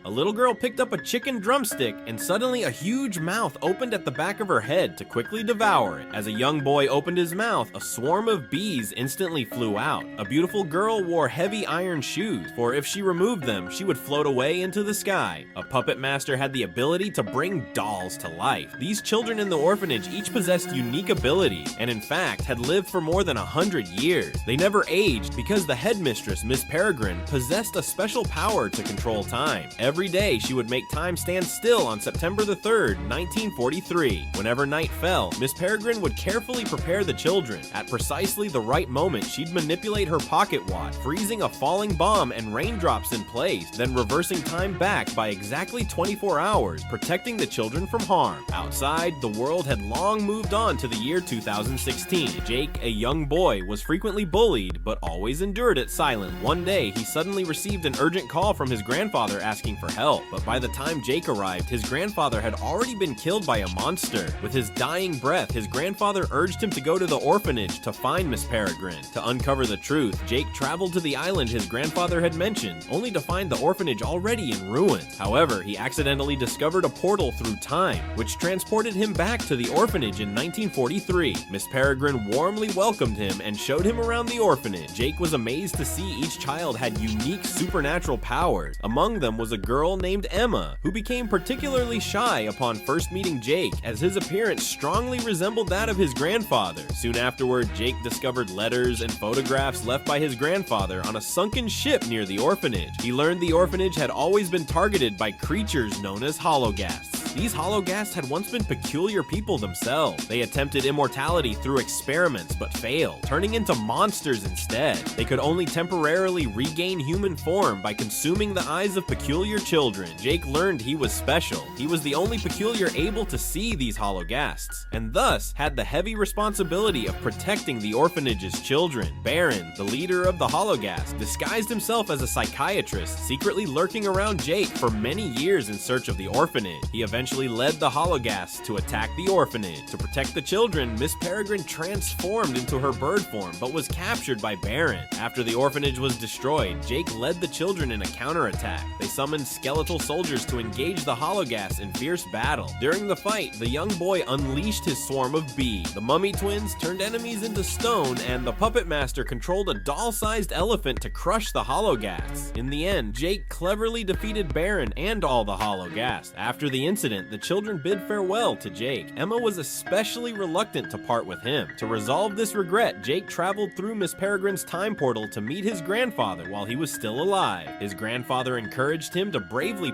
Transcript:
A little girl picked up a chicken drumstick, and suddenly a huge mouth opened at the back of her head to quickly devour it. As a young boy opened his mouth, a swarm of bees instantly flew out. A beautiful girl wore heavy iron shoes, for if she removed them, she would float away into the sky. A puppet master had the ability to bring dolls to life. These children in the orphanage each possessed unique abilities, and in fact had lived for more than 100 years. They never aged because the headmistress, Miss Peregrine, possessed a special power to control time. Every day she would make time stand still on September the 3rd, 1943. Whenever night fell, Miss Peregrine would carefully prepare the children. At precisely the right moment, she'd manipulate her pocket watch, freezing a falling bomb and raindrops in place, then reversing time back by exactly 24 hours, protecting the children from harm. Outside, the world had long moved on to the year 2016. Jake, a young boy, was frequently bullied, but always endured it silent. One day, he suddenly received an urgent call from his grandfather asking for help, but by the time Jake arrived, his grandfather had already been killed by a monster. With his dying breath, his grandfather urged him to go to the orphanage to find Miss Peregrine. To uncover the truth, Jake traveled to the island his grandfather had mentioned, only to find the orphanage already in ruins. However, he accidentally discovered a portal through time, which transported him back to the orphanage in 1943. Miss Peregrine warmly welcomed him and showed him around the orphanage. Jake was amazed to see each child had unique supernatural powers. Among them was a girl named Emma, who became particularly shy upon first meeting Jake, as his appearance strongly resembled that of his grandfather. Soon afterward, Jake discovered letters and photographs left by his grandfather on a sunken ship near the orphanage. He learned the orphanage had always been targeted by creatures known as hologhasts. These hologhasts had once been peculiar people themselves. They attempted immortality through experiments but failed, turning into monsters instead. They could only temporarily regain human form by consuming the eyes of peculiar children. Jake learned he was special. He was the only peculiar able to see these hologhasts, and thus had the heavy responsibility of protecting the orphanage's children. Baron, the leader of the hologhast, disguised himself as a psychiatrist, secretly lurking around Jake for many years in search of the orphanage. He eventually led the hologhasts to attack the orphanage. To protect the children, Miss Peregrine transformed into her bird form, but was captured by Baron. After the orphanage was destroyed, Jake led the children in a counterattack. They summoned skeletal soldiers to engage the hologhasts in fierce battle. During the fight, the young boy unleashed his swarm of bees. The mummy twins turned enemies into stone, and the puppet master controlled a doll-sized elephant to crush the hologhasts. In the end, Jake cleverly defeated Baron and all the hologhasts. After the incident, the children bid farewell to Jake. Emma was especially reluctant to part with him. To resolve this regret, Jake traveled through Miss Peregrine's time portal to meet his grandfather while he was still alive. His grandfather encouraged him to bravely